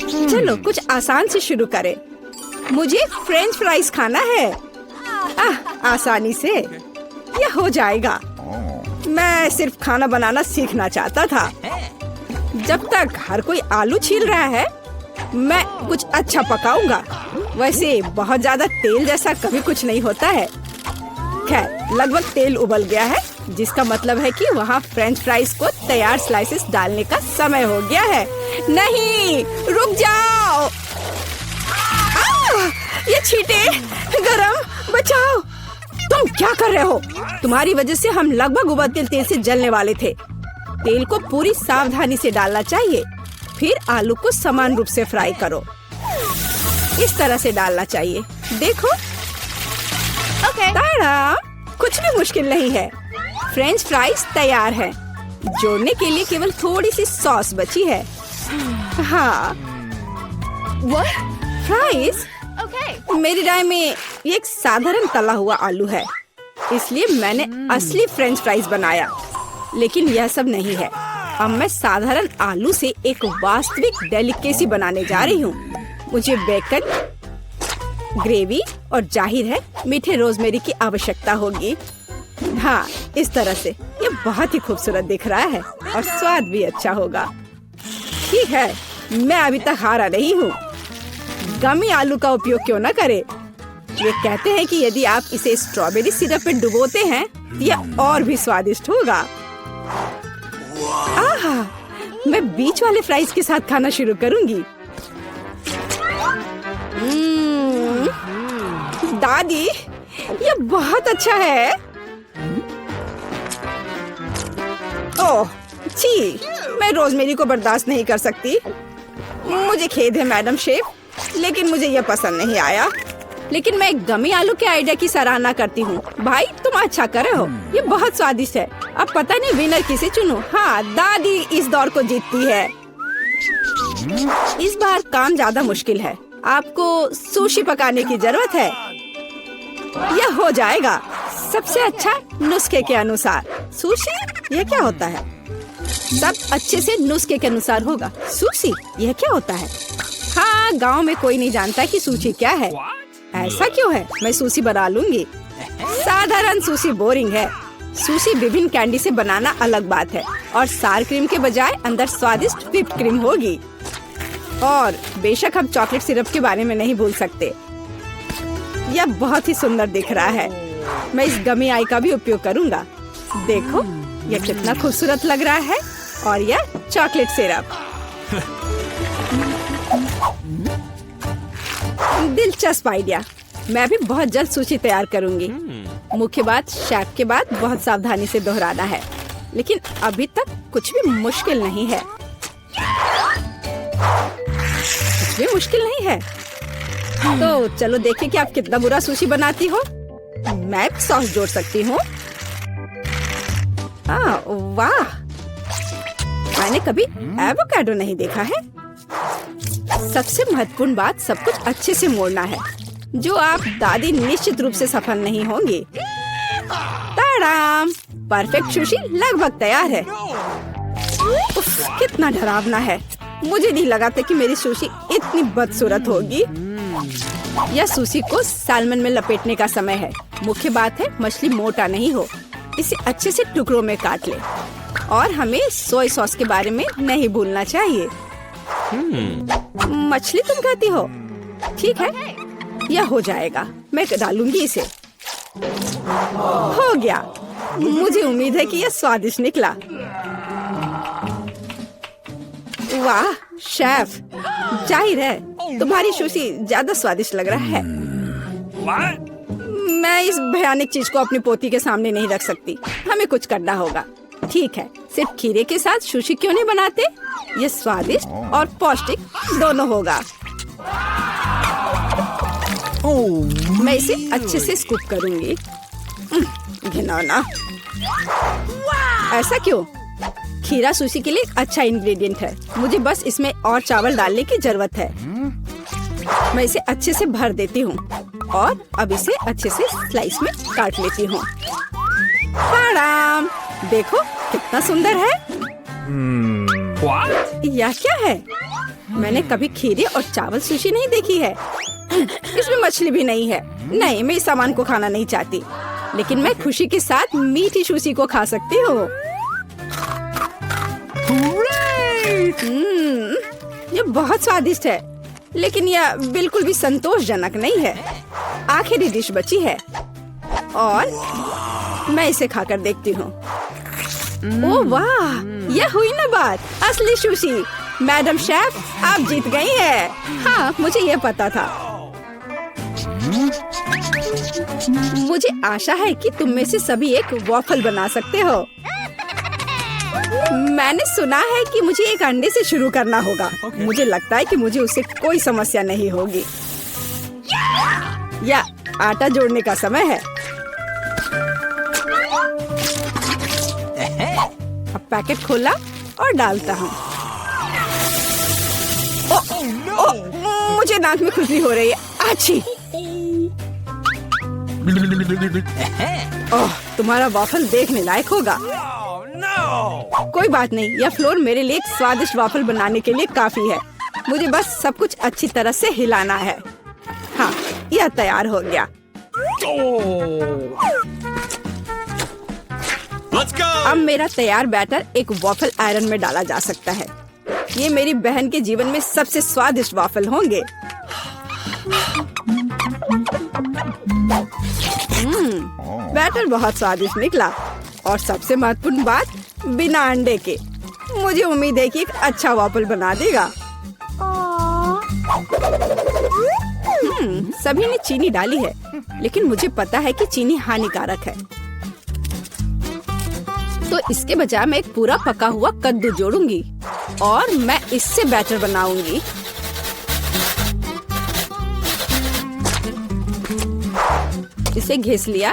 चलो कुछ आसान से शुरू करें। मुझे फ्रेंच फ्राइज खाना है। आसानी से यह हो जाएगा। मैं सिर्फ खाना बनाना सीखना चाहता था। जब तक हर कोई आलू छील रहा है, मैं कुछ अच्छा पकाऊंगा। वैसे बहुत ज्यादा तेल जैसा कभी कुछ नहीं होता है। खैर, लगभग तेल उबल गया है, जिसका मतलब है कि वहाँ फ्रेंच फ्राइज को तैयार स्लाइसेस डालने का समय हो गया है। नहीं, रुक जाओ। ये छींटे, गरम, बचाओ। तुम क्या कर रहे हो? तुम्हारी वजह से हम लगभग उबलते तेल से जलने वाले थे। तेल को पूरी सावधानी से डालना चाहिए। फिर आलू को समान रूप से फ्राई करो। इस तरह से डालना चाहिए। देखो, ताड़ा, कुछ भी मुश्किल नहीं है। फ्रेंच फ्राइज तैयार है। जोड़ने के लिए केवल थोड़ी सी सॉस बची है। हाँ, फ्राइज मेरी राय में ये एक साधारण तला हुआ आलू है, इसलिए मैंने असली फ्रेंच फ्राइज बनाया। लेकिन यह सब नहीं है। अब मैं साधारण आलू से एक वास्तविक डेलिकेसी बनाने जा रही हूँ। मुझे बेकन, ग्रेवी और जाहिर है मीठे रोजमेरी की आवश्यकता होगी। हाँ, इस तरह से ये बहुत ही खूबसूरत दिख रहा है और स्वाद भी अच्छा होगा। ठीक है, मैं अभी तक हारा नहीं हूँ। गमी आलू का उपयोग क्यों न करें? ये कहते हैं कि यदि आप इसे स्ट्रॉबेरी सिरप में डुबोते हैं, यह और भी स्वादिष्ट होगा। आहा, मैं बीच वाले फ्राइज के साथ खाना शुरू करूंगी। दादी, ये बहुत अच्छा है। ओह, छी, मैं रोजमेरी को बर्दाश्त नहीं कर सकती। मुझे खेद है मैडम शेफ, लेकिन मुझे यह पसंद नहीं आया। लेकिन मैं गमी आलू के आइडिया की सराहना करती हूँ। भाई, तुम अच्छा कर रहे हो। ये बहुत स्वादिष्ट है। अब पता नहीं विनर किसे चुनूं। हाँ, दादी इस दौर को जीतती है। इस बार काम ज्यादा मुश्किल है। आपको सुशी पकाने की जरूरत है। यह हो जाएगा सबसे अच्छा नुस्खे के अनुसार। सुशी, यह क्या होता है? सब अच्छे से नुस्खे के अनुसार होगा। सुशी, यह क्या होता है? हाँ, गांव में कोई नहीं जानता कि सुशी क्या है। ऐसा क्यों है? मैं सुशी बना लूंगी। साधारण सुशी बोरिंग है। सुशी विभिन्न कैंडी से बनाना अलग बात है, और सार क्रीम के बजाय अंदर स्वादिष्ट व्हिप्ड क्रीम होगी। और बेशक हम चॉकलेट सिरप के बारे में नहीं भूल सकते। यह बहुत ही सुंदर दिख रहा है। मैं इस गमी आई का भी उपयोग करूंगा। देखो, यह कितना खूबसूरत लग रहा है। और यह चॉकलेट सिरप। दिलचस्प आइडिया। मैं भी बहुत जल्द सुशी तैयार करूंगी। मुख्य बात, शेफ के बाद बहुत सावधानी से दोहराना है। लेकिन अभी तक कुछ भी मुश्किल नहीं है। कुछ भी मुश्किल नहीं है। तो चलो देखें कि आप कितना बुरा सुशी बनाती हो। मैं भी सॉस जोड़ सकती हूँ। वाह, मैंने कभी एवोकाडो नहीं देखा है। सबसे महत्वपूर्ण बात, सब कुछ अच्छे से मोड़ना है, जो आप दादी निश्चित रूप से सफल नहीं होंगी। ताड़ाम, परफेक्ट सुशी लगभग तैयार है। उफ, कितना डरावना है। मुझे नहीं लगा था कि मेरी सुशी इतनी बदसूरत होगी। यह सुशी को सालमन में लपेटने का समय है। मुख्य बात है मछली मोटा नहीं हो। इसे अच्छे से टुकड़ों में काट ले। और हमें सोया सॉस के बारे में नहीं भूलना चाहिए। मछली तुम कहती हो? ठीक है, यह हो जाएगा। मैं डालूंगी इसे। हो गया। मुझे उम्मीद है कि यह स्वादिष्ट निकला। वाह शेफ, जाहिर है तुम्हारी सुशी ज्यादा स्वादिष्ट लग रहा है। मैं इस भयानक चीज को अपनी पोती के सामने नहीं रख सकती। हमें कुछ करना होगा। ठीक है, सिर्फ खीरे के साथ सुशी क्यों नहीं बनाते? ये स्वादिष्ट और पौष्टिक दोनों होगा। मैं इसे अच्छे से स्कूप करूंगी। घिनौना। ऐसा क्यों? खीरा सुशी के लिए एक अच्छा इंग्रेडिएंट है। मुझे बस इसमें और चावल डालने की जरूरत है। मैं इसे अच्छे से भर देती हूँ और अब इसे अच्छे से स्लाइस में काट लेती हूँ। देखो कितना सुंदर है। यह क्या है? मैंने कभी खीरे और चावल सुशी नहीं देखी है। इसमें मछली भी नहीं है। नहीं, मैं इस सामान को खाना नहीं चाहती, लेकिन मैं खुशी के साथ मीठी सुशी को खा सकती हूँ। ये बहुत स्वादिष्ट है, लेकिन यह बिल्कुल भी संतोषजनक नहीं है। आखिरी डिश बची है और मैं इसे खाकर देखती हूँ। ओह वाह, यह हुई ना बात, असली सुशी। मैडम शेफ, आप जीत गई हैं। हाँ, मुझे यह पता था। मुझे आशा है कि तुम में से सभी एक वॉफल बना सकते हो। मैंने सुना है कि मुझे एक अंडे से शुरू करना होगा। मुझे लगता है कि मुझे उससे कोई समस्या नहीं होगी। या आटा जोड़ने का समय है। अब पैकेट खोला और डालता हूँ। मुझे दांत में खुजली हो रही है। आछी। ओह, तुम्हारा वॉफल देखने लायक होगा। कोई बात नहीं, यह फ्लोर मेरे लिए एक स्वादिष्ट वॉफल बनाने के लिए काफी है। मुझे बस सब कुछ अच्छी तरह से हिलाना है। हाँ, यह तैयार हो गया। अब मेरा तैयार बैटर एक वॉफल आयरन में डाला जा सकता है। ये मेरी बहन के जीवन में सबसे स्वादिष्ट वॉफल होंगे। बैटर बहुत स्वादिष्ट निकला और सबसे महत्वपूर्ण बात, बिना अंडे के। मुझे उम्मीद है कि एक अच्छा वॉफल बना देगा। सभी ने चीनी डाली है, लेकिन मुझे पता है कि चीनी हानिकारक है। तो इसके बजाय मैं एक पूरा पका हुआ कद्दू जोड़ूंगी और मैं इससे बैटर बनाऊंगी। इसे घिस लिया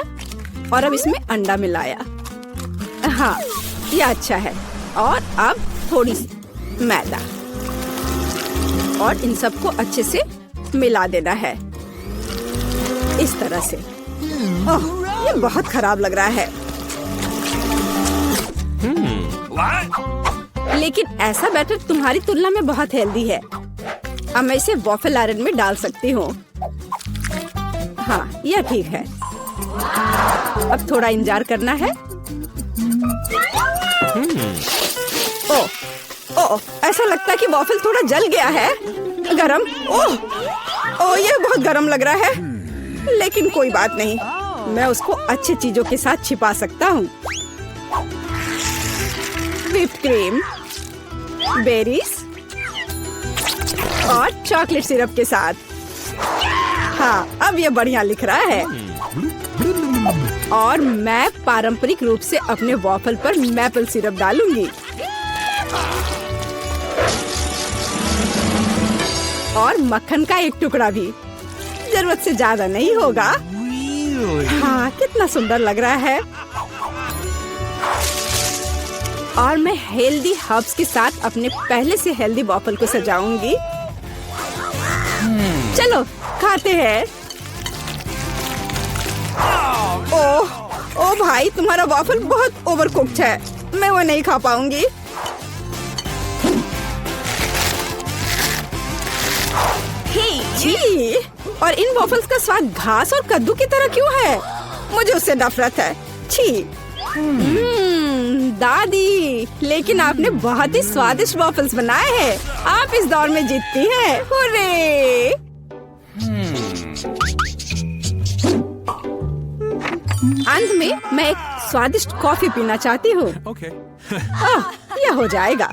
और अब इसमें अंडा मिलाया। हाँ, ये अच्छा है। और अब थोड़ी सी मैदा और इन सबको अच्छे से मिला देना है, इस तरह से। ओह, ये बहुत खराब लग रहा है। लेकिन ऐसा बैटर तुम्हारी तुलना में बहुत हेल्दी है। अब मैं इसे वॉफल आयरन में डाल सकती हूँ। हाँ, यह ठीक है। अब थोड़ा इंतजार करना है। ओह, ऐसा लगता है कि वॉफल थोड़ा जल गया है। गरम। ओह, यह बहुत गरम लग रहा है। लेकिन कोई बात नहीं, मैं उसको अच्छी चीजों के साथ छिपा सकता हूँ। व्हिप्ड क्रीम, बेरीज और चॉकलेट सिरप के साथ। हाँ, अब ये बढ़िया लिख रहा है। और मैं पारंपरिक रूप से अपने वॉफल पर मैपल सिरप डालूंगी और मक्खन का एक टुकड़ा भी। जरूरत से ज्यादा नहीं होगा। हाँ, कितना सुंदर लग रहा है। और मैं हेल्दी हर्ब्स के साथ अपने पहले से हेल्दी वॉफल को सजाऊंगी। चलो खाते हैं। ओह भाई, तुम्हारा वॉफल बहुत ओवरकुक्ड है। मैं वो नहीं खा पाऊंगी। छी, और इन वॉफल्स का स्वाद घास और कद्दू की तरह क्यों है? मुझे उससे नफरत है। छी। दादी, लेकिन आपने बहुत ही स्वादिष्ट वॉफल्स बनाए हैं। आप इस दौर में जीतती हैं। हुर्रे! अंत में मैं एक स्वादिष्ट कॉफी पीना चाहती हूँ। यह हो जाएगा।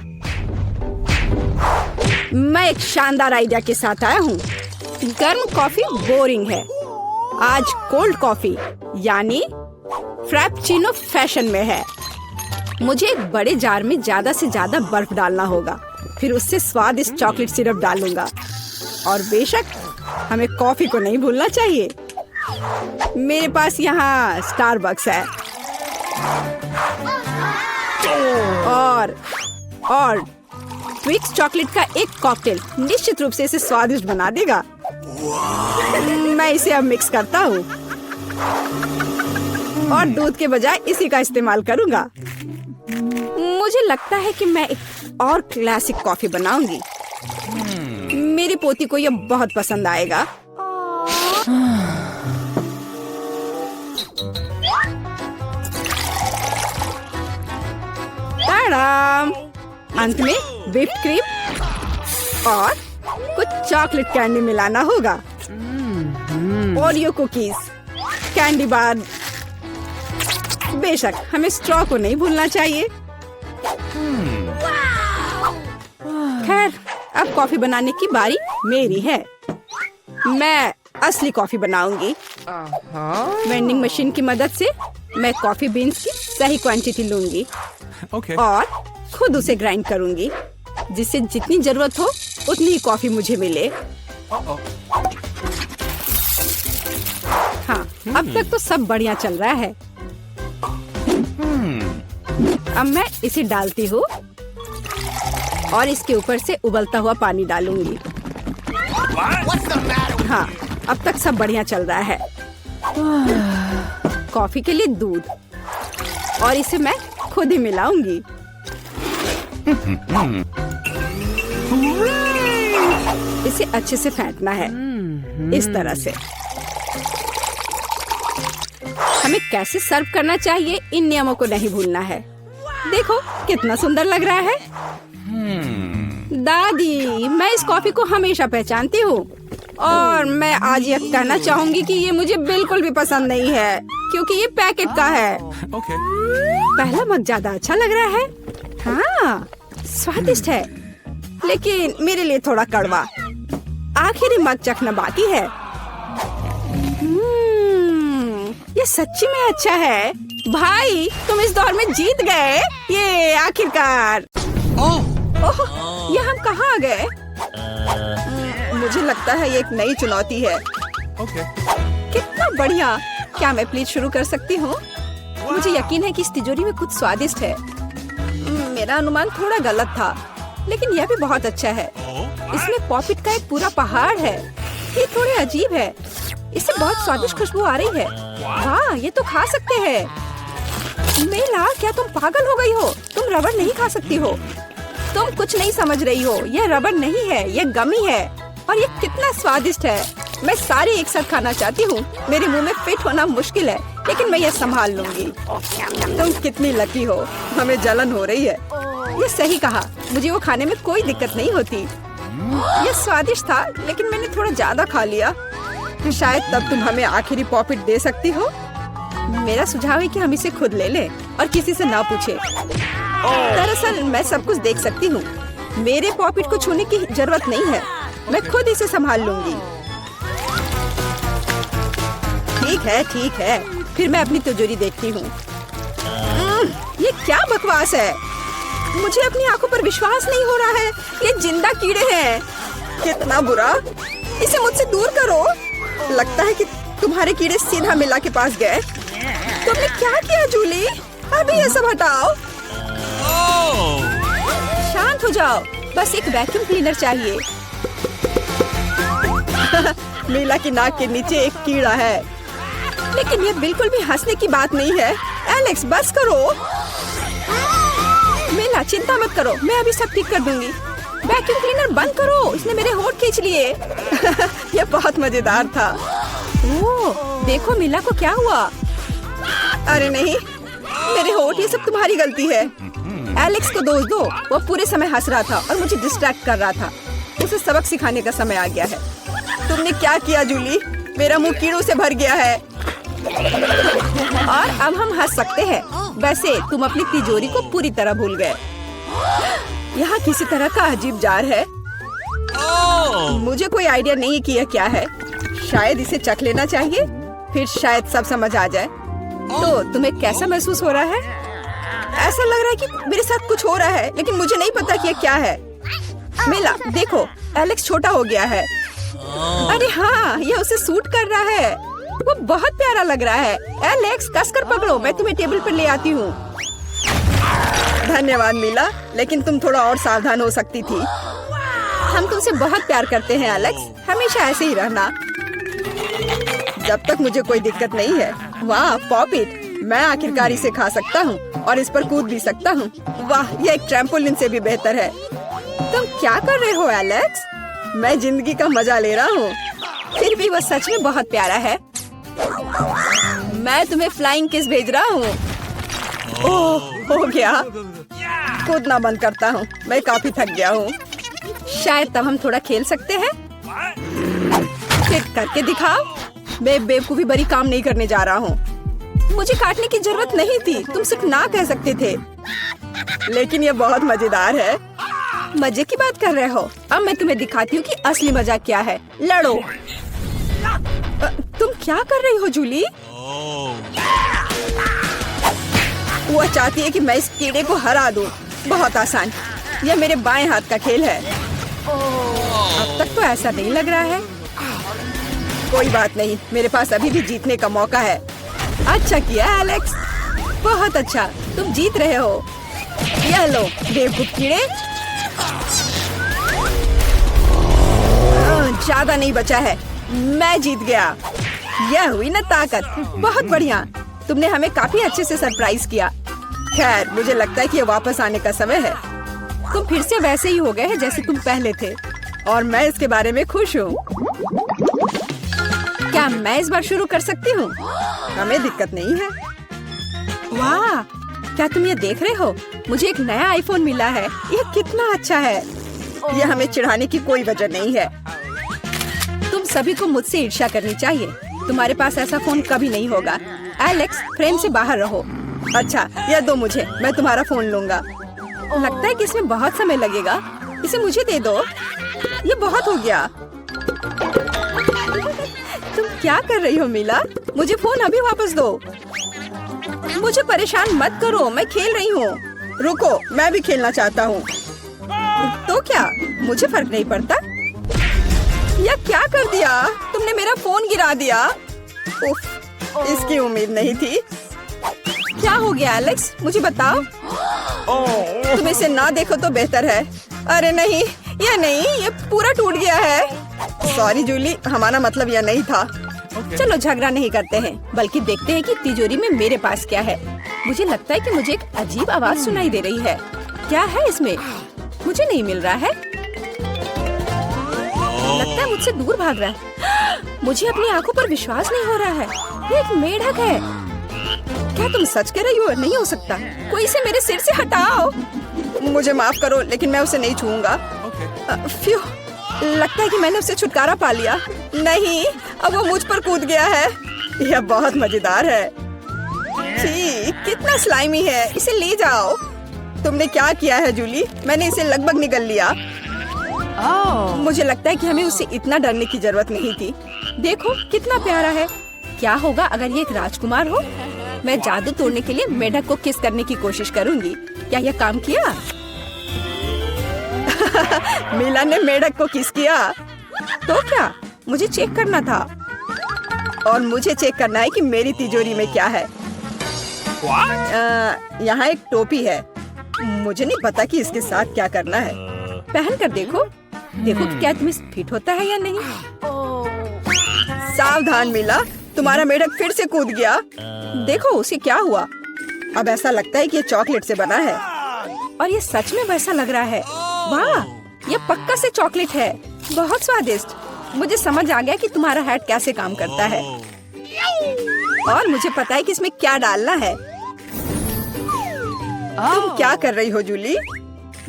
मैं एक शानदार आइडिया के साथ आया हूँ। गर्म कॉफी बोरिंग है। आज कोल्ड कॉफी यानी फ्रैप्पुचिनो फैशन में है। मुझे एक बड़े जार में ज्यादा से ज्यादा बर्फ डालना होगा। फिर उससे स्वादिष्ट चॉकलेट सिरप डालूंगा। और बेशक हमें कॉफी को नहीं भूलना चाहिए। मेरे पास यहाँ स्टारबक्स है और ट्विक्स चॉकलेट का एक कॉकटेल निश्चित रूप से इसे स्वादिष्ट बना देगा। मैं इसे अब मिक्स करता हूँ और दूध के बजाय इसी का इस्तेमाल करूँगा। मुझे लगता है कि मैं एक और क्लासिक कॉफी बनाऊंगी। मेरी पोती को ये बहुत पसंद आएगा। ताड़ाम! अंत में व्हिप्ड क्रीम और कुछ चॉकलेट कैंडी मिलाना होगा। Oreo cookies, candy bar. बेशक हमें स्ट्रॉ को नहीं भूलना चाहिए। खैर, अब कॉफी बनाने की बारी मेरी है। मैं असली कॉफी बनाऊंगी। वेंडिंग मशीन की मदद से मैं कॉफी बीन्स की सही क्वांटिटी लूंगी और खुद उसे ग्राइंड करूंगी, जिससे जितनी जरूरत हो उतनी ही कॉफी मुझे मिले। हाँ, अब तक तो सब बढ़िया चल रहा है। अब मैं इसे डालती हूँ और इसके ऊपर से उबलता हुआ पानी डालूंगी। हाँ, अब तक सब बढ़िया चल रहा है। कॉफी के लिए दूध और इसे मैं खुद ही मिलाऊंगी। इसे अच्छे से फेंटना है, इस तरह से। हमें कैसे सर्व करना चाहिए, इन नियमों को नहीं भूलना है। देखो कितना सुंदर लग रहा है। दादी, मैं इस कॉफी को हमेशा पहचानती हूँ और मैं आज ये कहना चाहूंगी कि ये मुझे बिल्कुल भी पसंद नहीं है, क्योंकि ये पैकेट का है। पहला मग ज्यादा अच्छा लग रहा है। हाँ, स्वादिष्ट है, लेकिन मेरे लिए थोड़ा कड़वा। आखिरी मग चखना बाकी है। ये सच्ची में अच्छा है। भाई, तुम इस दौर में जीत गए। ये आखिरकार। ओह, ये हम कहाँ आ गए? मुझे लगता है ये एक नई चुनौती है। कितना बढ़िया। क्या मैं प्लीज शुरू कर सकती हूँ? मुझे यकीन है कि इस तिजोरी में कुछ स्वादिष्ट है। मेरा अनुमान थोड़ा गलत था, लेकिन यह भी बहुत अच्छा है। इसमें पॉपिट का एक पूरा पहाड़ है। ये थोड़े अजीब है। इससे बहुत स्वादिष्ट खुशबू आ रही है। वाह, ये तो खा सकते हैं। मेला, क्या तुम पागल हो गई हो? तुम रबड़ नहीं खा सकती हो। तुम कुछ नहीं समझ रही हो। यह रबड़ नहीं है, यह गमी है। और ये कितना स्वादिष्ट है। मैं सारे एक साथ खाना चाहती हूँ। मेरे मुंह में फिट होना मुश्किल है, लेकिन मैं ये संभाल लूंगी। तुम कितनी लकी हो। हमें जलन हो रही है। ये सही कहा, मुझे वो खाने में कोई दिक्कत नहीं होती। ये स्वादिष्ट था, लेकिन मैंने थोड़ा ज्यादा खा लिया। शायद तब तुम हमें आखिरी पॉपिट दे सकती हो। मेरा सुझाव है कि हम इसे खुद ले लें और किसी से ना पूछे। दरअसल मैं सब कुछ देख सकती हूँ। मेरे पॉपिट को छूने की जरूरत नहीं है। मैं खुद इसे संभाल लूंगी। ठीक है। फिर मैं अपनी तिजोरी देखती हूँ। ये क्या बकवास है? मुझे अपनी आंखों पर विश्वास नहीं हो रहा है। ये जिंदा कीड़े हैं। कितना बुरा। इसे मुझसे दूर करो। लगता है कि तुम्हारे कीड़े सीधा मिला के पास गए। तुमने क्या किया जूली? अभी ये सब हटाओ। शांत हो जाओ। बस एक वैक्यूम क्लीनर चाहिए। मीला की नाक के नीचे एक कीड़ा है, लेकिन ये बिल्कुल भी हंसने की बात नहीं है। एलेक्स, बस करो। मीला, चिंता मत करो, मैं अभी सब ठीक कर दूंगी। वैक्यूम क्लीनर बंद करो, इसने मेरे होंठ खींच लिए। ये बहुत मजेदार था। ओह, देखो मीला को क्या हुआ। अरे नहीं, मेरे होंठ, ये सब तुम्हारी गलती है। एलेक्स को दोष दो। वो पूरे समय हंस रहा था और मुझे डिस्ट्रैक्ट कर रहा था। उसे सबक सिखाने का समय आ गया है। तुमने क्या किया जूली? मेरा मुंह कीड़ों से भर गया है। और अब हम हंस सकते हैं। वैसे तुम अपनी तिजोरी को पूरी तरह भूल गए। यहाँ किसी तरह का अजीब जार है। मुझे कोई आइडिया नहीं कि यह क्या है। शायद इसे चख लेना चाहिए, फिर शायद सब समझ आ जाए। तो तुम्हें कैसा महसूस हो रहा है? ऐसा लग रहा है कि मेरे साथ कुछ हो रहा है, लेकिन मुझे नहीं पता कि यह क्या है। मिला, देखो, एलेक्स छोटा हो गया है। अरे हाँ, यह उसे सूट कर रहा है। वो बहुत प्यारा लग रहा है। एलेक्स, कसकर पकड़ो, मैं तुम्हें टेबल पर ले आती हूँ। धन्यवाद मीला, लेकिन तुम थोड़ा और सावधान हो सकती थी। हम तुमसे बहुत प्यार करते हैं एलेक्स, हमेशा ऐसे ही रहना। जब तक मुझे कोई दिक्कत नहीं है। वाह, पॉपिट, मैं आखिरकार इसे खा सकता हूँ और इस पर कूद भी सकता हूँ। वाह, यह एक ट्रैम्पोलिन से भी बेहतर है। तुम क्या कर रहे हो एलेक्स? मैं जिंदगी का मजा ले रहा हूँ। फिर भी वो सच में बहुत प्यारा है। मैं तुम्हें फ्लाइंग किस भेज रहा हूँ। ओह, हो गया। कूदना बंद करता हूँ, मैं काफी थक गया हूँ। शायद तब हम थोड़ा खेल सकते हैं। फिर करके दिखाओ। मैं बेवकूफी भरी काम नहीं करने जा रहा हूँ। मुझे काटने की जरूरत नहीं थी, तुम सिर्फ ना कह सकते थे। लेकिन ये बहुत मजेदार है। मजे की बात कर रहे हो? अब मैं तुम्हें दिखाती हूँ कि असली मजा क्या है। लड़ो। तुम क्या कर रही हो जूली? वो चाहती है कि मैं इस कीड़े को हरा दूं। बहुत आसान। यह मेरे बाएं हाथ का खेल है। अब तक तो ऐसा नहीं लग रहा है। कोई बात नहीं, मेरे पास अभी भी जीतने का मौका है। अच्छा किया एलेक्स, बहुत अच्छा। तुम जीत रहे हो। यह लो बेवकूफ कीड़े। ज्यादा नहीं बचा है, मैं जीत गया। यह हुई ना ताकत। बहुत बढ़िया, तुमने हमें काफी अच्छे से सरप्राइज किया। खैर, मुझे लगता है कि ये वापस आने का समय है। तुम फिर से वैसे ही हो गए हैं जैसे तुम पहले थे, और मैं इसके बारे में खुश हूँ। क्या मैं इस बार शुरू कर सकती हूँ? हमें दिक्कत नहीं है। वाह, क्या तुम ये देख रहे हो? मुझे एक नया आईफोन मिला है। यह कितना अच्छा है। यह हमें चिढ़ाने की कोई वजह नहीं है। तुम सभी को मुझसे ईर्ष्या करनी चाहिए। तुम्हारे पास ऐसा फोन कभी नहीं होगा। एलेक्स, फ्रेम से बाहर रहो। अच्छा, यह दो मुझे, मैं तुम्हारा फोन लूंगा। लगता है कि इसमें बहुत समय लगेगा। इसे मुझे दे दो। ये बहुत हो गया। तुम क्या कर रही हो मीला? मुझे फोन अभी वापस दो। मुझे परेशान मत करो, मैं खेल रही हूँ। रुको, मैं भी खेलना चाहता हूँ। तो क्या, मुझे फर्क नहीं पड़ता। यह क्या कर दिया? तुमने मेरा फोन गिरा दिया। उफ, इसकी उम्मीद नहीं थी। क्या हो गया एलेक्स, मुझे बताओ। तुम इसे ना देखो तो बेहतर है। अरे नहीं, ये पूरा टूट गया है। सॉरी जूली, हमारा मतलब यह नहीं था। चलो झगड़ा नहीं करते हैं, बल्कि देखते हैं कि तिजोरी में मेरे पास क्या है। मुझे लगता है कि मुझे एक अजीब आवाज सुनाई दे रही है। क्या है इसमें? मुझे नहीं मिल रहा है। लगता है मुझसे दूर भाग रहा है। मुझे अपनी आंखों पर विश्वास नहीं हो रहा है। ये एक मेढक है। क्या तुम सच कह रही हो? नहीं हो सकता। कोई इसे मेरे सिर से हटाओ। मुझे माफ करो, लेकिन मैं उसे नहीं छूऊंगा। फ्यू, लगता है कि मैंने उसे छुटकारा पा लिया। नहीं, अब वो मुझ पर कूद गया है। यह बहुत मजेदार है। छी, कितना स्लाइमी है। इसे ले जाओ। तुमने क्या किया है जूली? मैंने इसे लगभग निगल लिया। मुझे लगता है कि हमें उससे इतना डरने की जरूरत नहीं थी। देखो कितना प्यारा है। क्या होगा अगर ये एक राजकुमार हो? मैं जादू तोड़ने के लिए मेढक को किस करने की कोशिश करूंगी। क्या यह काम किया? मीला ने मेढक को किस किया। तो क्या, मुझे चेक करना था। और मुझे चेक करना है कि मेरी तिजोरी में क्या है। यहाँ एक टोपी है। मुझे नहीं पता कि इसके साथ क्या करना है। पहन कर देखो कि क्या तुम्हें फिट होता है या नहीं। सावधान मीला, तुम्हारा मेढक फिर से कूद गया। देखो उसे क्या हुआ। अब ऐसा लगता है कि ये चॉकलेट से बना है, और ये सच में वैसा लग रहा है। वाह, ये पक्का से चॉकलेट है। बहुत स्वादिष्ट। मुझे समझ आ गया कि तुम्हारा हैट कैसे काम करता है, और मुझे पता है कि इसमें क्या डालना है। तुम क्या कर रही हो जूली?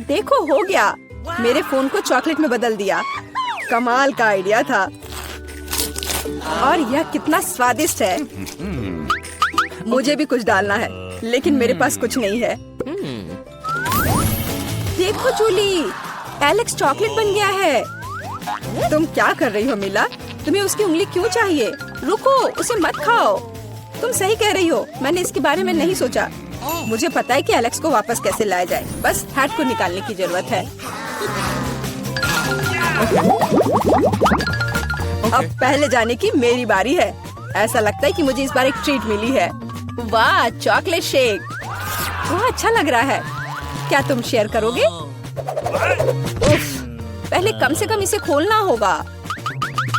देखो, हो गया। मेरे फोन को चॉकलेट में बदल दिया। कमाल का आइडिया था। और यह कितना स्वादिष्ट है। मुझे भी कुछ डालना है, लेकिन मेरे पास कुछ नहीं है। देखो जूली, एलेक्स चॉकलेट बन गया है। तुम क्या कर रही हो मीला? तुम्हें उसकी उंगली क्यों चाहिए? रुको, उसे मत खाओ। तुम सही कह रही हो, मैंने इसके बारे में नहीं सोचा। मुझे पता है कि एलेक्स को वापस कैसे लाया जाए। बस हैट को निकालने की जरूरत है। अब पहले जाने की मेरी बारी है। ऐसा लगता है कि मुझे इस बार एक ट्रीट मिली है। वाह, चॉकलेट शेक। वह अच्छा लग रहा है। क्या तुम शेयर करोगे? उफ, पहले कम से कम इसे खोलना होगा।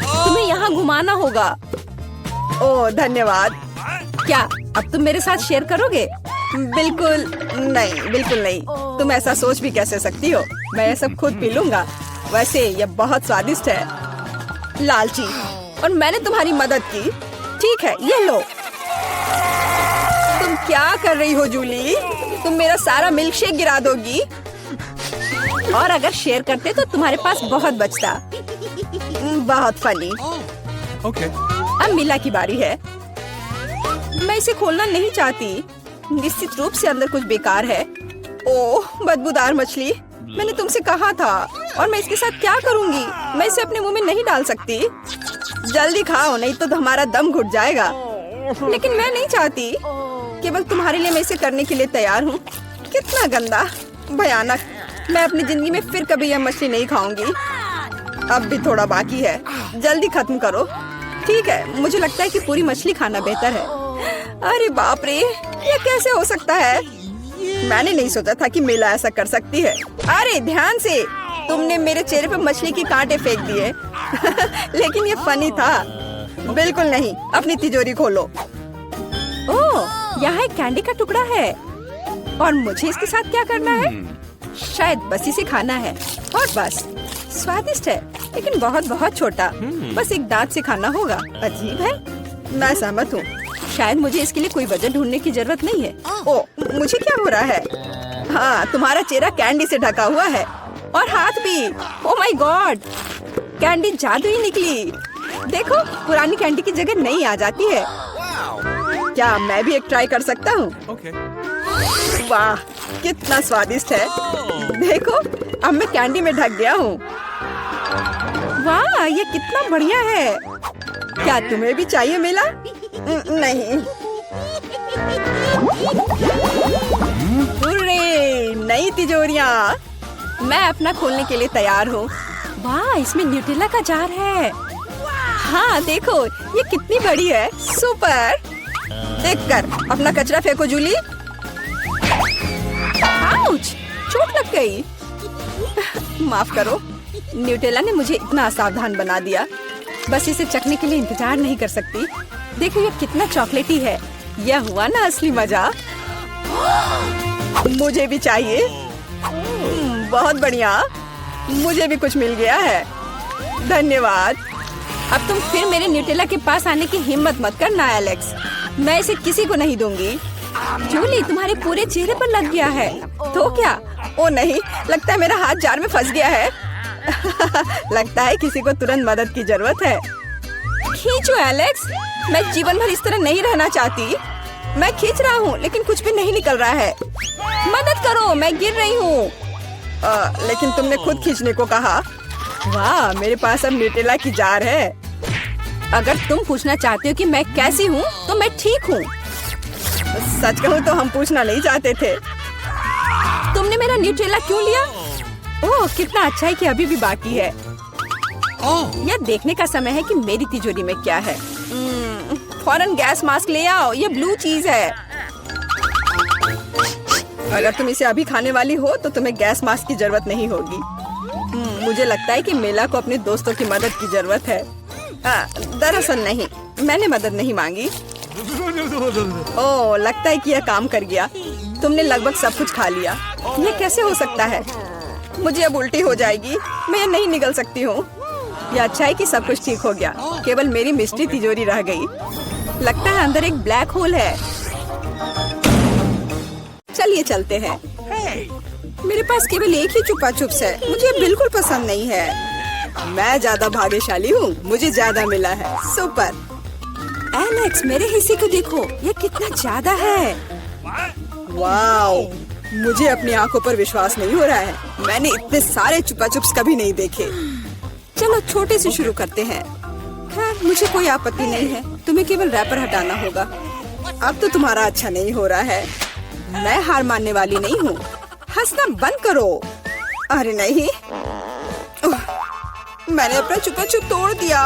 तुम्हें यहाँ घुमाना होगा। ओह धन्यवाद। क्या अब तुम मेरे साथ शेयर करोगे? बिल्कुल नहीं, बिल्कुल नहीं। तुम ऐसा सोच भी कैसे सकती हो? मैं ये सब खुद पी लूंगा। वैसे ये बहुत स्वादिष्ट है। लालची, और मैंने तुम्हारी मदद की। ठीक है, ये लो। तुम क्या कर रही हो जूली? तुम मेरा सारा मिल्क शेक गिरा दोगी। और अगर शेयर करते तो तुम्हारे पास बहुत बचता। बहुत फनी। Okay. अब मिला की बारी है। मैं इसे खोलना नहीं चाहती। निश्चित रूप से अंदर कुछ बेकार है। ओह, बदबूदार मछली। मैंने तुमसे कहा था। और मैं इसके साथ क्या करूंगी? मैं इसे अपने मुंह में नहीं डाल सकती। जल्दी खाओ, नहीं तो हमारा दम घुट जाएगा। लेकिन मैं नहीं चाहती। केवल तुम्हारे लिए मैं इसे करने के लिए तैयार हूँ। कितना गंदा, भयानक। मैं अपनी जिंदगी में फिर कभी यह मछली नहीं खाऊंगी। अब भी थोड़ा बाकी है। जल्दी खत्म करो। ठीक है, मुझे लगता है कि पूरी मछली खाना बेहतर है। अरे बाप रे, ये कैसे हो सकता है? मैंने नहीं सोचा था कि मेला ऐसा कर सकती है। अरे ध्यान से, तुमने मेरे चेहरे पर मछली के कांटे फेंक दिए। लेकिन ये फनी था। बिल्कुल नहीं, अपनी तिजोरी खोलो। ओह, यहाँ एक कैंडी का टुकड़ा है। और मुझे इसके साथ क्या करना है? शायद बस इसे खाना है। और बस, स्वादिष्ट है लेकिन बहुत बहुत छोटा। बस एक दांत से खाना होगा। अजीब है। मैं सहमत हूँ। शायद मुझे इसके लिए कोई वजह ढूंढने की जरूरत नहीं है। ओ, मुझे क्या हो रहा है? हाँ, तुम्हारा चेहरा कैंडी से ढका हुआ है। और हाथ भी। ओ माय गॉड, कैंडी जादुई निकली। देखो, पुरानी कैंडी की जगह नई आ जाती है। क्या मैं भी एक ट्राई कर सकता हूँ? Okay. वाह, कितना स्वादिष्ट है। देखो, अब मैं कैंडी में ढक गया हूँ। वाह, ये कितना बढ़िया है। क्या तुम्हें भी चाहिए मिला? नहीं। हुर्रे, नई तिजोरियाँ। मैं अपना खोलने के लिए तैयार हूँ। वाह, इसमें न्यूटेला का जार है। हाँ देखो, ये कितनी बड़ी है। सुपर। देखकर अपना कचरा फेंको जूली। आउच, चोट लग गई। माफ करो, न्यूटेला ने मुझे इतना असावधान बना दिया। बस इसे चखने के लिए इंतजार नहीं कर सकती। देखो, ये कितना चॉकलेटी है। यह हुआ ना असली मजा। मुझे भी चाहिए। बहुत बढ़िया, मुझे भी कुछ मिल गया है। धन्यवाद। अब तुम फिर मेरे न्यूटेला के पास आने की हिम्मत मत करना एलेक्स। मैं इसे किसी को नहीं दूंगी। जूली, तुम्हारे पूरे चेहरे पर लग गया है। तो क्या? ओ नहीं, लगता है मेरा हाथ जार में फंस गया है। लगता है किसी को तुरंत मदद की जरूरत है। खींचो एलेक्स, मैं जीवन भर इस तरह नहीं रहना चाहती। मैं खींच रहा हूँ लेकिन कुछ भी नहीं निकल रहा है। मदद करो, मैं गिर रही हूँ। लेकिन तुमने खुद खींचने को कहा। वाह, मेरे पास अब न्यूटेला की जार है। अगर तुम पूछना चाहते हो कि मैं कैसी हूँ, तो मैं ठीक हूँ। सच कहूँ तो हम पूछना नहीं चाहते थे। तुमने मेरा न्यूटेला क्यों लिया? ओह, कितना अच्छा है कि अभी भी बाकी है। यह देखने का समय है कि मेरी तिजोरी में क्या है। फौरन गैस मास्क ले आओ, ये ब्लू चीज है। अगर तुम इसे अभी खाने वाली हो तो तुम्हें गैस मास्क की जरूरत नहीं होगी। मुझे लगता है कि मेला को अपने दोस्तों की मदद की जरूरत है। दरअसल नहीं, मैंने मदद नहीं मांगी। ओह, लगता है कि यह काम कर गया। तुमने लगभग सब कुछ खा लिया। यह कैसे हो सकता है? मुझे अब उल्टी हो जाएगी। मैं ये नहीं निकल सकती हूँ। यह अच्छा है कि सब कुछ ठीक हो गया। केवल मेरी मिस्ट्री तिजोरी रह गई। लगता है अंदर एक ब्लैक होल है। चलिए चलते हैं। मेरे पास केवल एक ही चुपा चुप्स है। मुझे बिल्कुल पसंद नहीं है। मैं ज्यादा भाग्यशाली हूँ, मुझे ज्यादा मिला है। सुपर। एलेक्स, मेरे हिस्से को देखो, ये कितना ज्यादा है। वाओ, मुझे अपनी आंखों पर विश्वास नहीं हो रहा है। मैंने इतने सारे चुपा चुप्स कभी नहीं देखे। चलो छोटे से शुरू करते हैं। खैर, मुझे कोई आपत्ति नहीं है। तुम्हें केवल रैपर हटाना होगा। अब तो तुम्हारा अच्छा नहीं हो रहा है। मैं हार मानने वाली नहीं हूँ। हंसना बंद करो। अरे नहीं, मैंने अपना चुपा चुप तोड़ दिया।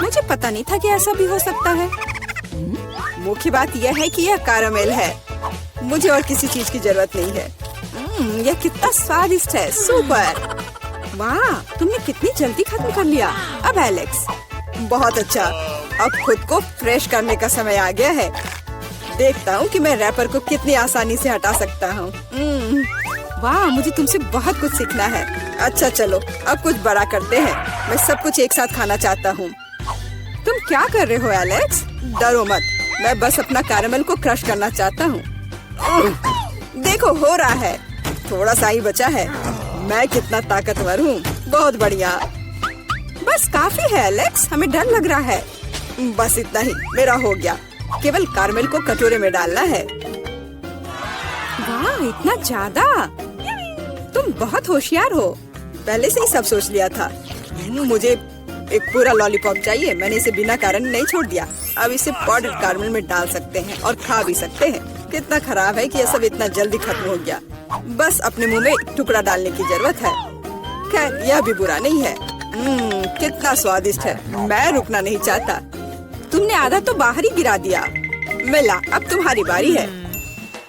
मुझे पता नहीं था कि ऐसा भी हो सकता है। मुख्य बात यह है कि यह कैरामेल है। मुझे और किसी चीज की जरूरत नहीं है। यह कितना स्वादिष्ट है। सुपर। वाह, तुमने कितनी जल्दी खत्म कर लिया। अब एलेक्स, बहुत अच्छा। अब खुद को फ्रेश करने का समय आ गया है। देखता हूँ कि मैं रैपर को कितनी आसानी से हटा सकता हूँ। वाह, मुझे तुमसे बहुत कुछ सीखना है। अच्छा चलो, अब कुछ बड़ा करते हैं। मैं सब कुछ एक साथ खाना चाहता हूँ। तुम क्या कर रहे हो एलेक्स? डरो मत, मैं बस अपना कैरेमल को क्रश करना चाहता हूँ। देखो, हो रहा है। थोड़ा सा ही बचा है। मैं कितना ताकतवर हूँ। बहुत बढ़िया। बस काफी है एलेक्स, हमें डर लग रहा है। बस इतना ही, मेरा हो गया। केवल कैरेमल को कटोरे में डालना है। वाह, इतना ज्यादा! तुम बहुत होशियार हो। पहले से ही सब सोच लिया था। मुझे एक पूरा लॉलीपॉप चाहिए। मैंने इसे बिना कारण नहीं छोड़ दिया। अब इसे पाउडर कैरेमल में डाल सकते हैं और खा भी सकते हैं। कितना खराब है कि यह सब इतना जल्दी खत्म हो गया। बस अपने मुंह में एक टुकड़ा डालने की जरूरत है। खैर, यह भी बुरा नहीं है। कितना स्वादिष्ट है। मैं रुकना नहीं चाहता। तुमने आधा तो बाहर ही गिरा दिया। मिला, अब तुम्हारी बारी है।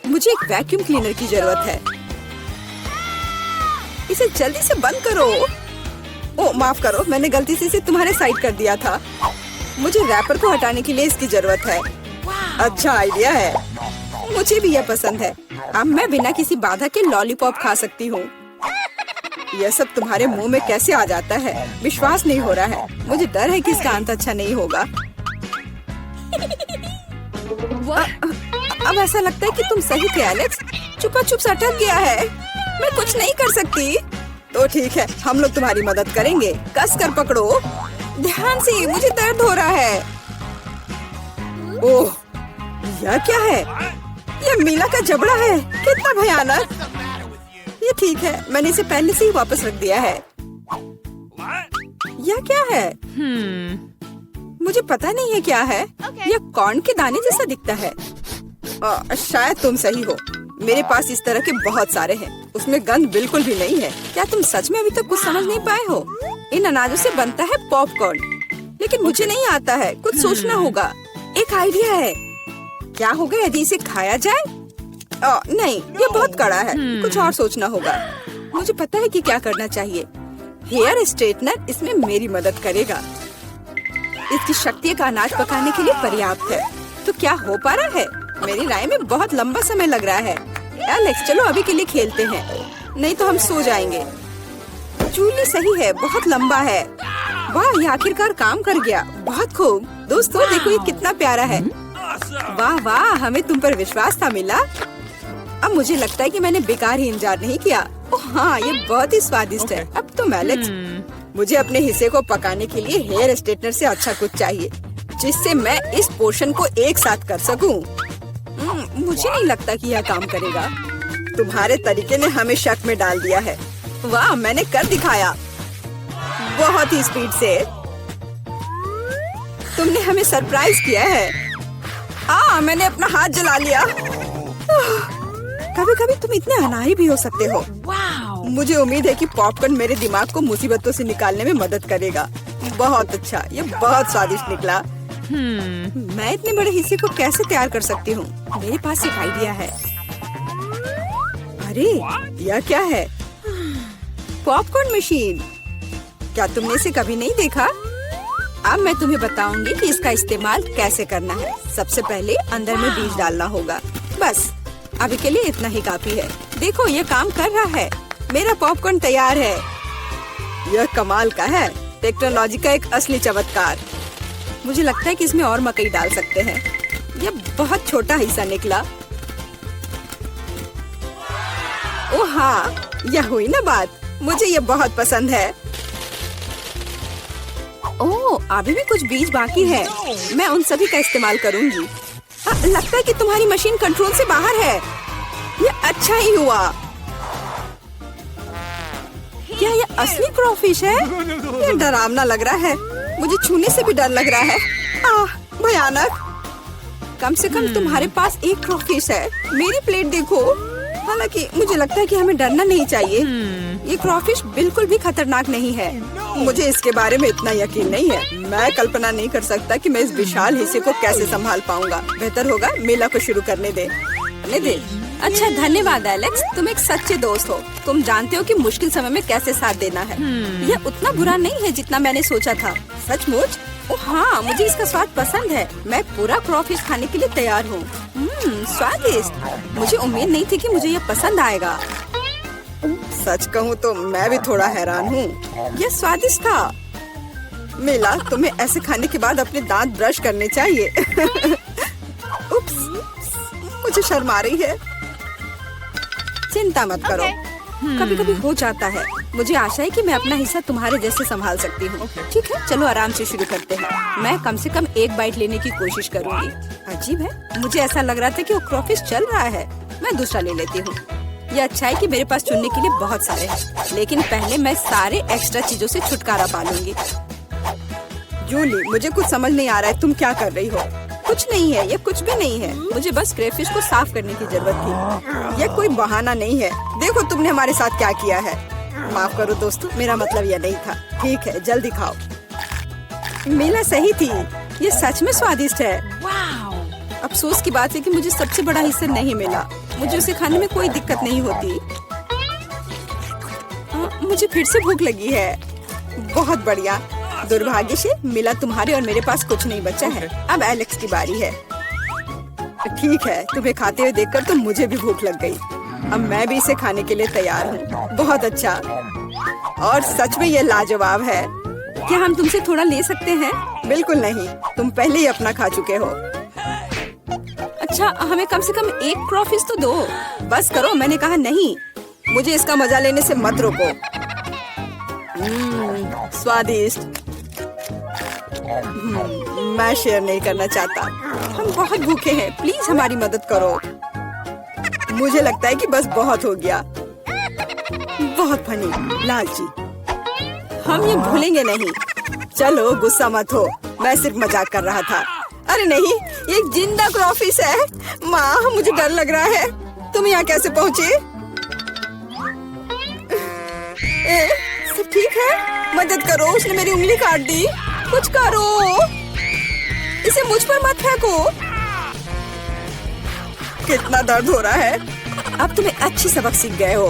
मुझे एक वैक्यूम क्लीनर की जरूरत है। इसे जल्दी से बंद करो। ओह, माफ करो, मैंने गलती से इसे तुम्हारे साइड कर दिया था। मुझे रैपर को हटाने के लिए इसकी जरूरत है। अच्छा आइडिया है। मुझे भी यह पसंद है। अब मैं बिना किसी बाधा के लॉलीपॉप खा सकती हूँ। यह सब तुम्हारे मुंह में कैसे आ जाता है? विश्वास नहीं हो रहा है। मुझे डर है कि इसका अंत अच्छा नहीं होगा। अब ऐसा लगता है कि तुम सही थे एलेक्स। चुपा चुप अटक गया है। मैं कुछ नहीं कर सकती। तो ठीक है, हम लोग तुम्हारी मदद करेंगे। कस कर पकड़ो। ध्यान से, मुझे दर्द हो रहा है। ओह, यह क्या है? यह मीला का जबड़ा है। कितना भयानक। ये ठीक है, मैंने इसे पहले से ही वापस रख दिया है। यह क्या है? मुझे पता नहीं है क्या है। यह कॉर्न के दाने जैसा दिखता है। शायद तुम सही हो। मेरे पास इस तरह के बहुत सारे हैं। उसमें गंध बिल्कुल भी नहीं है। क्या तुम सच में अभी तक कुछ समझ नहीं पाए हो? इन अनाजों से बनता है पॉपकॉर्न। लेकिन मुझे नहीं आता है। कुछ सोचना होगा। एक आइडिया है। क्या होगा यदि इसे खाया जाए? नहीं, ये बहुत कड़ा है। कुछ और सोचना होगा। मुझे पता है कि क्या करना चाहिए। हेयर स्ट्रेटनर इसमें मेरी मदद करेगा। इसकी शक्ति का अनाज पकाने के लिए पर्याप्त है। तो क्या हो पा रहा है? मेरी राय में बहुत लंबा समय लग रहा है। एलेक्स, चलो अभी के लिए खेलते हैं, नहीं तो हम सो जाएंगे। जूली सही है, बहुत लंबा है। वाह, ये आखिरकार काम कर गया। बहुत खूब। दोस्तों देखो, ये कितना प्यारा है। वाह वाह, हमें तुम पर विश्वास था मिला। अब मुझे लगता है कि मैंने बेकार ही इंतजार नहीं किया। ओह हाँ, ये बहुत ही स्वादिष्ट है। अब तुम एलेक्स, मुझे अपने हिस्से को पकाने के लिए हेयर स्ट्रेटनर से अच्छा कुछ चाहिए, जिससे मैं इस पोर्शन को एक साथ कर सकूं। मुझे नहीं लगता कि यह काम करेगा। तुम्हारे तरीके ने हमें शक में डाल दिया है। वाह, मैंने कर दिखाया। बहुत ही स्पीड से। तुमने हमें सरप्राइज किया है। मैंने अपना हाथ जला लिया। कभी कभी तुम इतने अनाड़ी भी हो सकते हो। मुझे उम्मीद है कि पॉपकॉर्न मेरे दिमाग को मुसीबतों से निकालने में मदद करेगा। बहुत अच्छा, ये बहुत स्वादिष्ट निकला। मैं इतने बड़े हिस्से को कैसे तैयार कर सकती हूँ? मेरे पास एक आइडिया है। अरे, यह क्या है? Popcorn machine. क्या तुमने इसे कभी नहीं देखा? अब मैं तुम्हें बताऊंगी कि इसका इस्तेमाल कैसे करना है। सबसे पहले अंदर में बीज डालना होगा। बस अभी के लिए इतना ही काफी है। देखो, ये काम कर रहा है। मेरा पॉपकॉर्न तैयार है। यह कमाल का है। टेक्नोलॉजी का एक असली चमत्कार। मुझे लगता है कि इसमें और मकई डाल सकते हैं। यह बहुत छोटा हिस्सा निकला। ओह हाँ, यह हुई ना बात। मुझे यह बहुत पसंद है। ओह, अभी भी कुछ बीज बाकी है। मैं उन सभी का इस्तेमाल करूंगी। लगता है कि तुम्हारी मशीन कंट्रोल से बाहर है। यह अच्छा ही हुआ। क्या यह असली क्रॉफिश है? यह डरावना लग रहा है। मुझे छूने से भी डर लग रहा है। भयानक। कम से कम तुम्हारे पास एक क्रॉफिश है। मेरी प्लेट देखो। हालांकि मुझे लगता है कि हमें डरना नहीं चाहिए। ये क्रॉफिश बिल्कुल भी खतरनाक नहीं है। मुझे इसके बारे में इतना यकीन नहीं है। मैं कल्पना नहीं कर सकता कि मैं इस विशाल हिस्से को कैसे संभाल पाऊंगा। बेहतर होगा मेला को शुरू करने दे। अच्छा, धन्यवाद एलेक्स, तुम एक सच्चे दोस्त हो। तुम जानते हो कि मुश्किल समय में कैसे साथ देना है। यह उतना बुरा नहीं है जितना मैंने सोचा था। सचमुच? ओह हाँ, मुझे इसका स्वाद पसंद है। मैं पूरा क्रॉफिश खाने के लिए तैयार हूँ। स्वादिष्ट। मुझे उम्मीद नहीं थी कि मुझे ये पसंद आएगा। सच कहूँ तो मैं भी थोड़ा हैरान हूँ। ये स्वादिष्ट था। मीला, तुम्हें ऐसे खाने के बाद अपने दांत ब्रश करने चाहिए। उप्स, मुझे शर्म आ रही है। चिंता मत करो, कभी कभी हो जाता है। मुझे आशा है कि मैं अपना हिस्सा तुम्हारे जैसे संभाल सकती हूँ। ठीक है, चलो आराम से शुरू करते हैं। मैं कम से कम एक बाइट लेने की कोशिश करूँगी। अजीब है, मुझे ऐसा लग रहा था कि वो क्रॉफिश चल रहा है। मैं दूसरा ले लेती हूँ। ये अच्छा है कि मेरे पास चुनने के लिए बहुत सारे हैं, लेकिन पहले मैं सारे एक्स्ट्रा चीजों से छुटकारा पा लूंगी। जूली, मुझे कुछ समझ नहीं आ रहा है, तुम क्या कर रही हो? कुछ नहीं है, ये कुछ भी नहीं है। मुझे बस क्रेफिश को साफ करने की जरूरत थी। ये कोई बहाना नहीं है। देखो तुमने हमारे साथ क्या किया है। माफ करो दोस्तों, मेरा मतलब यह नहीं था। ठीक है, जल्दी खाओ। मीला सही थी, ये सच में स्वादिष्ट है। अफसोस की बात है कि मुझे सबसे बड़ा हिस्सा नहीं मिला। मुझे उसे खाने में कोई दिक्कत नहीं होती। मुझे फिर से भूख लगी है। बहुत बढ़िया। दुर्भाग्य से मिला तुम्हारे और मेरे पास कुछ नहीं बचा है। अब एलेक्स की बारी है। ठीक है, तुम्हें खाते हुए देखकर तो मुझे भी भूख लग गई। अब मैं भी इसे खाने के लिए तैयार हूँ। बहुत अच्छा, और सच में ये लाजवाब है। क्या हम तुमसे थोड़ा ले सकते हैं? बिल्कुल नहीं, तुम पहले ही अपना खा चुके हो। अच्छा, हमें कम से कम एक क्रॉफिश तो दो। बस करो, मैंने कहा नहीं। मुझे इसका मजा लेने से मत रोको। स्वादिष्ट। मैं शेयर नहीं करना चाहता। हम बहुत भूखे हैं, प्लीज हमारी मदद करो। मुझे लगता है कि बस बहुत हो गया। बहुत फनी, लालची। हम ये भूलेंगे नहीं। चलो गुस्सा मत हो, मैं सिर्फ मजाक कर रहा था। अरे नहीं, ये एक जिंदा क्रॉफिश है। माँ, मुझे डर लग रहा है। तुम यहाँ कैसे पहुँचे? सब ठीक है? मदद करो, उसने मेरी उंगली काट दी। कुछ करो, इसे मुझ पर मत फेंको। कितना दर्द हो रहा है। अब तुम्हें अच्छी सबक सीख गए हो।